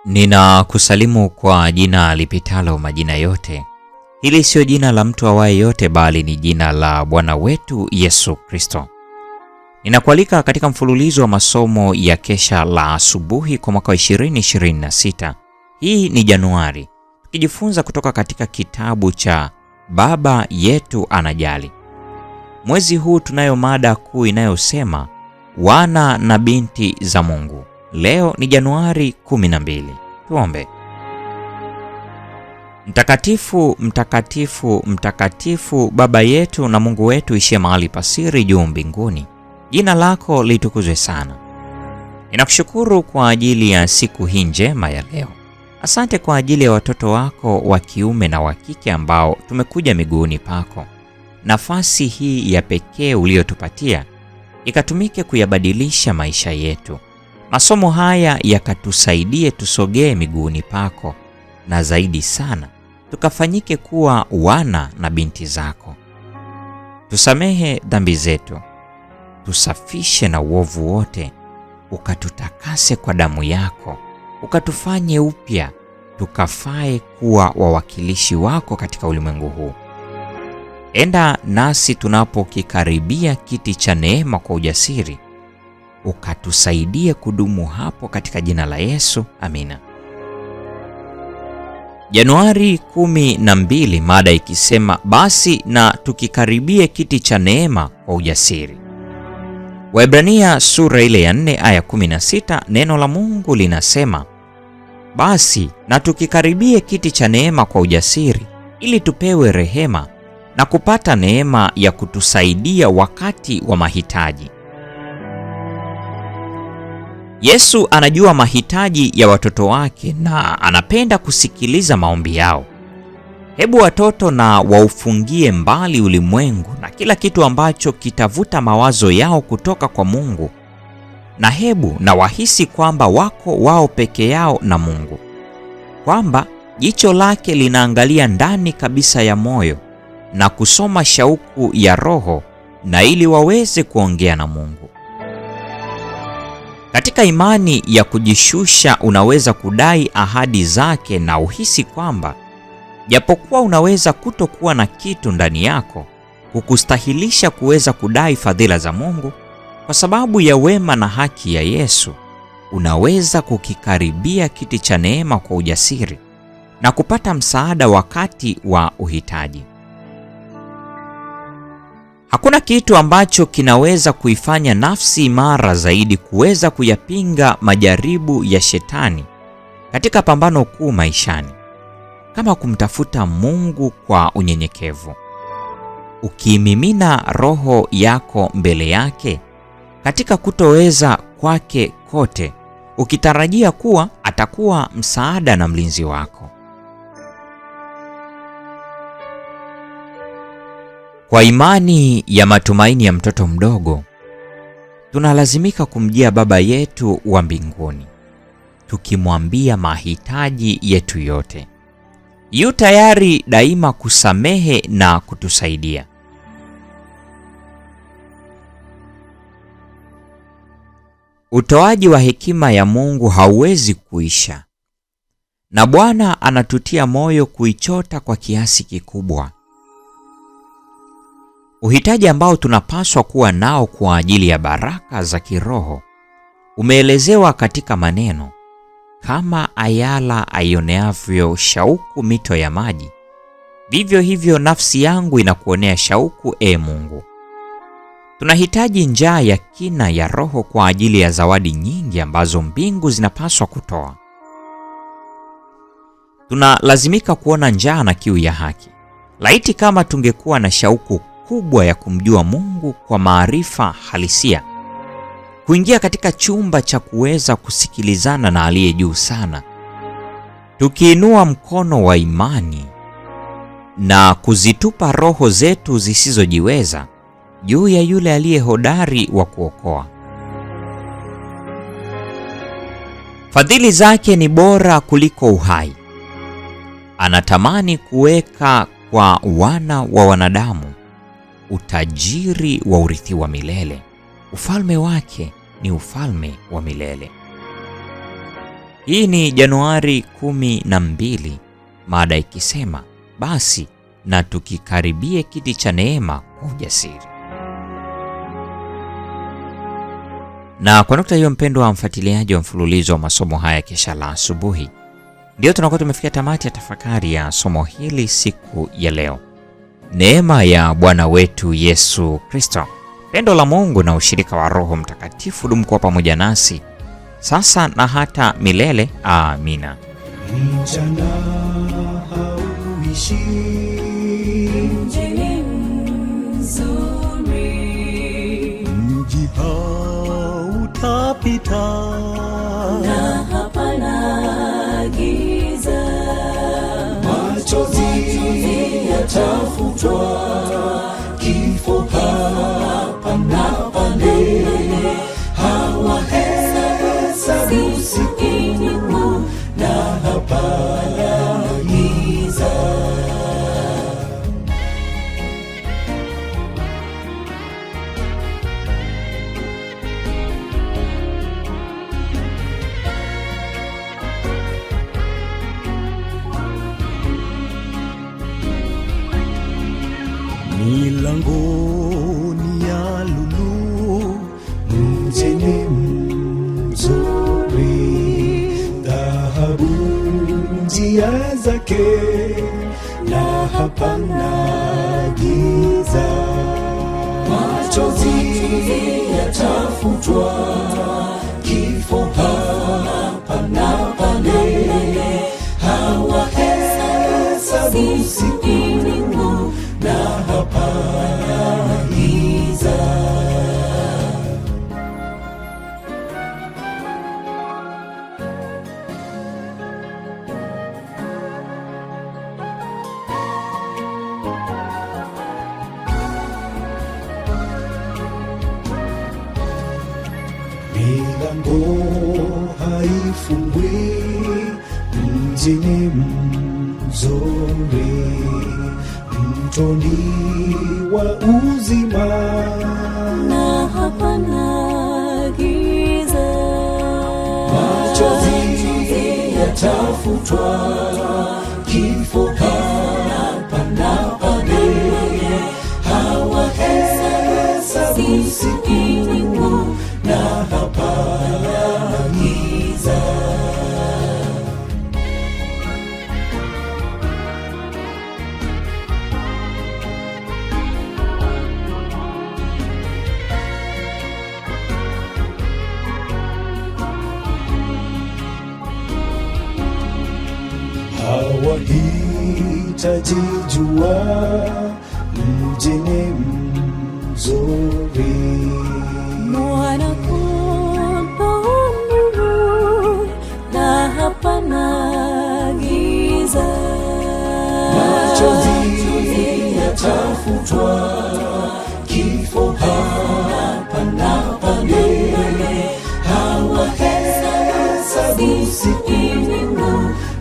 Ninakusalimu kwa jina lipitalo majina yote. Hili sio jina la mtu awaye yote, bali ni jina la Bwana wetu Yesu Kristo. Ninakualika katika mfululizo wa masomo ya kesha la asubuhi kwa mwaka 2026. Hii ni Januari, tukijifunza kutoka katika kitabu cha Baba Yetu Anajali. Mwezi huu tunayo mada kuu inayosema wana na binti za Mungu. Leo ni Januari 12. Tuombe. Mtakatifu, mtakatifu, mtakatifu, Baba yetu na Mungu wetu ishie mahali pasiri juu mbinguni. Jina lako litukuzwe sana. Ninakushukuru kwa ajili ya siku hii njema ya leo. Asante kwa ajili ya watoto wako wa kiume na wa kike ambao tumekuja miguuni pako. Nafasi hii ya pekee uliyotupatia ikatumike kuyabadilisha maisha yetu. Masomo haya yakatusaidie tusogee miguuni pako, na zaidi sana tukafanyike kuwa wana na binti zako. Tusamehe dhambi zetu, tusafishe na uovu wote, ukatutakase kwa damu yako, ukatufanye upya, tukafae kuwa wawakilishi wako katika ulimwengu huu. Enda nasi tunapokikaribia kiti cha neema kwa ujasiri, ukatusaidie kudumu hapo katika jina la Yesu. Amina. Januari 12, mada ikisema basi na tukikaribie kiti cha neema kwa ujasiri. Waebrania sura ile ya 4 aya 16, neno la Mungu linasema, basi na tukikaribie kiti cha neema kwa ujasiri, ili tupewe rehema na kupata neema ya kutusaidia wakati wa mahitaji. Yesu anajua mahitaji ya watoto wake na anapenda kusikiliza maombi yao. Hebu watoto na waufungie mbali ulimwengu na kila kitu ambacho kitavuta mawazo yao kutoka kwa Mungu, na hebu na wahisi kwamba wako wao peke yao na Mungu, kwamba jicho lake linaangalia ndani kabisa ya moyo na kusoma shauku ya roho, na ili waweze kuongea na Mungu. Katika imani ya kujishusha unaweza kudai ahadi zake na uhisi kwamba japokuwa unaweza kutokuwa na kitu ndani yako kukustahilisha kuweza kudai fadhila za Mungu, kwa sababu ya wema na haki ya Yesu, unaweza kukikaribia kiti cha neema kwa ujasiri na kupata msaada wakati wa uhitaji. Hakuna kitu ambacho kinaweza kuifanya nafsi imara zaidi kuweza kuyapinga majaribu ya Shetani katika pambano kuu maishani kama kumtafuta Mungu kwa unyenyekevu, ukimimina roho yako mbele yake katika kutoweza kwake kote, ukitarajia kuwa atakuwa msaada na mlinzi wako. Kwa imani ya matumaini ya mtoto mdogo, tunalazimika kumjia Baba yetu wa mbinguni, tukimwambia mahitaji yetu yote. Yu tayari daima kusamehe na kutusaidia. Utoaji wa hekima ya Mungu hauwezi kuisha, na Bwana anatutia moyo kuichota kwa kiasi kikubwa. Uhitaji ambao tunapaswa kuwa nao kwa ajili ya baraka za kiroho umeelezewa katika maneno, kama ayala aioneavyo shauku mito ya maji, vivyo hivyo nafsi yangu inakuonea shauku, e Mungu. Tunahitaji njaa ya kina ya roho kwa ajili ya zawadi nyingi ambazo mbingu zinapaswa kutoa. Tunalazimika kuona njaa na kiu ya haki. Laiti kama tungekuwa na shauku kubwa ya kumjua Mungu kwa maarifa halisia, kuingia katika chumba cha kuweza kusikilizana na aliye juu sana, tukiinua mkono wa imani na kuzitupa roho zetu zisizojiweza juu ya yule aliye hodari wa kuokoa. Fadhili zake ni bora kuliko uhai. Anatamani kuweka kwa wana wa wanadamu utajiri wa urithi wa milele. Ufalme wake ni ufalme wa milele. Hii ni Januari 12, mada ikisema basi na tukikaribie kiti cha neema kwa ujasiri. Na kwa nukta hiyo, mpendwa mfuatiliaji wa mfululizo wa masomo haya kesha la asubuhi, ndio tunakuwa tumefikia tamati ya tafakari ya somo hili siku ya leo. Neema ya Bwana wetu Yesu Kristo, pendo la Mungu na ushirika wa Roho Mtakatifu dumu kuwa pamoja nasi sasa na hata milele. Amina. Mchana hauishi, mji mzuri, mji hautapita, na hapana giza. Machozi yatafutwa, kifo hapa na pale, hawahesabu siku na hapana giza. Milangoni ya lulu, mjini mzuri, dhahabu njia zake, na hapana giza. Machozi yatafutwa, kifo hapa na pale, hawahesabu siku na hapana giza. Milango haifungwi mjini mzuri, mtoni wa uzima, na hapana giza. Machozi yatafutwa, kifo hapa na pale, hawahesabu siku na hapana giza. Hawahitaji jua mjini mzuri, mwana-kondoo nuru, na hapana giza. Machozi yatafutwa, kifo hapa na pale, hawahesabu siku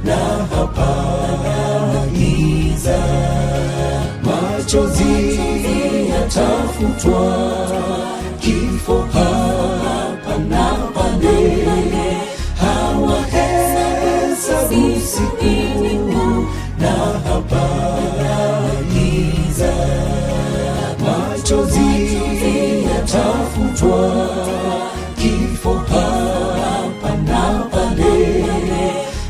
na hapana giza. Machozi yatafutwa, kifo hapa na pale, hawahesabu siku na hapana giza. Machozi yatafutwa, kifo hapa na pale,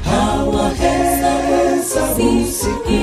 hawahesabu siku